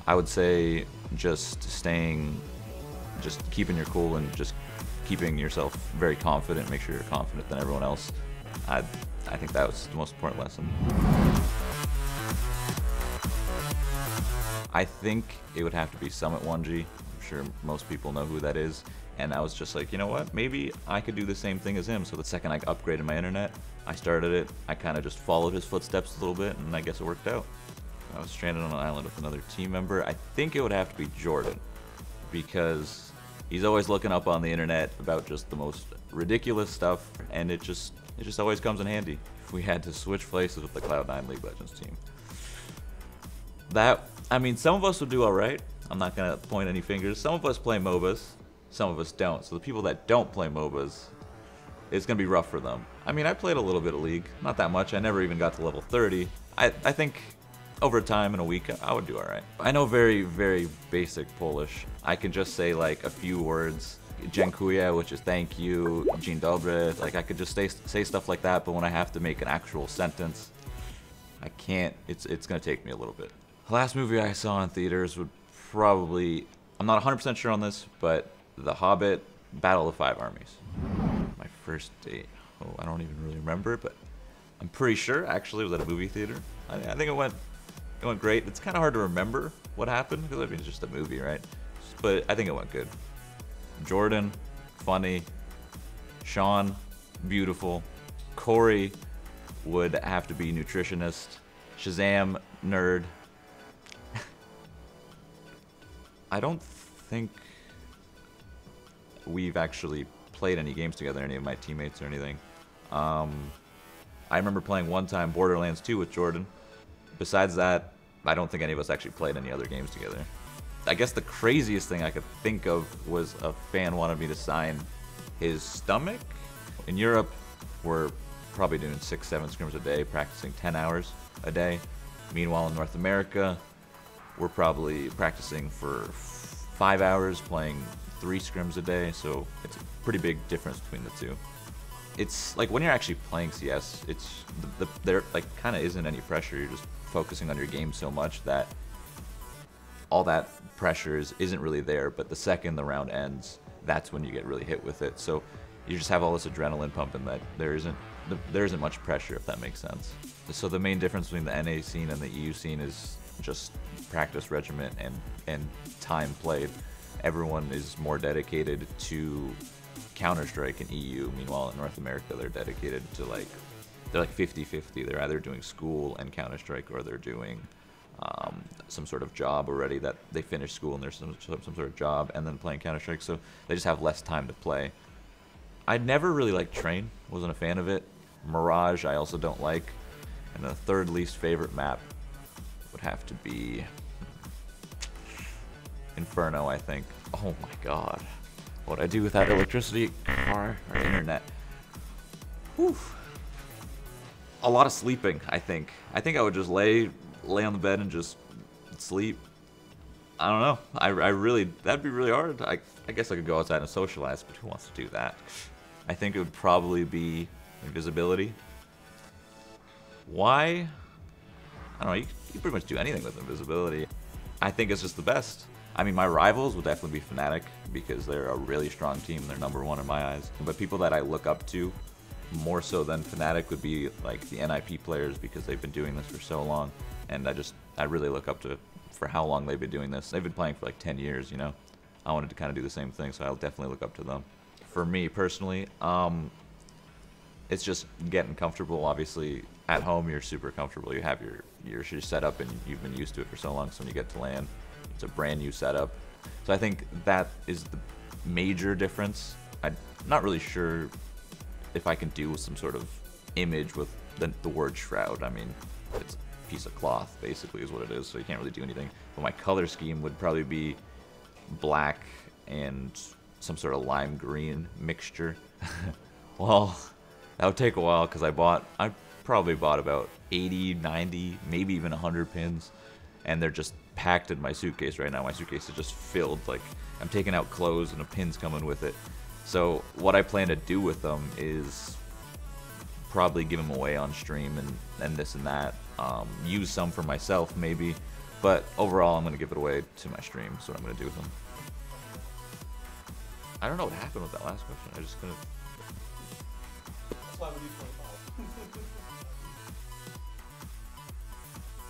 I would say just keeping your cool and just keeping yourself very confident. Make sure you're confident than everyone else. I think that was the most important lesson. I think it would have to be Summit 1G. I'm sure most people know who that is. And I was just like, you know what? Maybe I could do the same thing as him. So the second I upgraded my internet, I started it. I kind of just followed his footsteps a little bit, and I guess it worked out. I was stranded on an island with another team member. I think it would have to be Jordan, because he's always looking up on the internet about just the most ridiculous stuff, and it just always comes in handy. If we had to switch places with the Cloud9 League of Legends team, I mean, some of us would do all right. I'm not gonna point any fingers. Some of us play MOBAs, some of us don't. So the people that don't play MOBAs, it's gonna be rough for them. I mean, I played a little bit of League, not that much. I never even got to level 30. I think over time in a week, I would do all right. I know very, very basic Polish. I can just say like a few words. Dziękuję, which is thank you. Dzień dobry. Like I could just say stuff like that, but when I have to make an actual sentence, I can't. It's gonna take me a little bit. The last movie I saw in theaters would probably, I'm not 100% sure on this, but The Hobbit, Battle of the Five Armies. My first date. Oh, I don't even really remember, but I'm pretty sure actually it was at a movie theater. I think it went great. It's kind of hard to remember what happened because I mean it's just a movie, right? But I think it went good. Jordan, funny. Sean, beautiful. Corey would have to be nutritionist. Shazam, nerd. I don't think we've actually played any games together, any of my teammates or anything. I remember playing one time Borderlands 2 with Jordan. Besides that, I don't think any of us actually played any other games together. I guess the craziest thing I could think of was a fan wanted me to sign his stomach. In Europe, we're probably doing 6-7 scrims a day, practicing 10 hours a day. Meanwhile, in North America, we're probably practicing for 5 hours, playing 3 scrims a day, so it's a pretty big difference between the two. It's like when you're actually playing CS, there like kind of isn't any pressure. You're just focusing on your game so much that all that pressure isn't really there. But the second the round ends, that's when you get really hit with it. So you just have all this adrenaline pumping that there isn't much pressure, if that makes sense. So the main difference between the NA scene and the EU scene is just practice regimen and time played. Everyone is more dedicated to Counter-Strike in EU. Meanwhile, in North America, they're dedicated to they're like 50-50. They're either doing school and Counter-Strike, or they're doing some sort of job already, that they finish school and there's some sort of job and then playing Counter-Strike. So they just have less time to play. I never really liked Train. Wasn't a fan of it. Mirage, I also don't like. And the third least favorite map would have to be Inferno, I think. Oh my god. What'd I do without electricity, car, or internet? Whew. A lot of sleeping, I think. I think I would just lay on the bed and just sleep. I don't know. That'd be really hard. I guess I could go outside and socialize, but who wants to do that? I think it would probably be invisibility. Why? I don't know. You can pretty much do anything with invisibility. I think it's just the best. I mean, my rivals would definitely be Fnatic, because they're a really strong team. They're #1 in my eyes. But people that I look up to more so than Fnatic would be like the NIP players, because they've been doing this for so long. And I really look up to for how long they've been doing this. They've been playing for like 10 years, you know? I wanted to kind of do the same thing, so I'll definitely look up to them. For me personally, it's just getting comfortable. Obviously, at home, you're super comfortable. You have your setup, and you've been used to it for so long, so when you get to LAN, it's a brand new setup. So I think that is the major difference. I'm not really sure if I can do some sort of image with the word Shroud. I mean, it's a piece of cloth, basically, is what it is, so you can't really do anything. But my color scheme would probably be black and some sort of lime green mixture. Well, that would take a while, because I probably bought about 80, 90, maybe even 100 pins, and they're just packed in my suitcase right now. My suitcase is just filled. Like, I'm taking out clothes and a pin's coming with it. So what I plan to do with them is probably give them away on stream and this and that. Use some for myself maybe, But overall, I'm going to give it away to my stream. That's what I'm going to do with them. I don't know what happened with that last question. I just couldn't. That's why we do 25.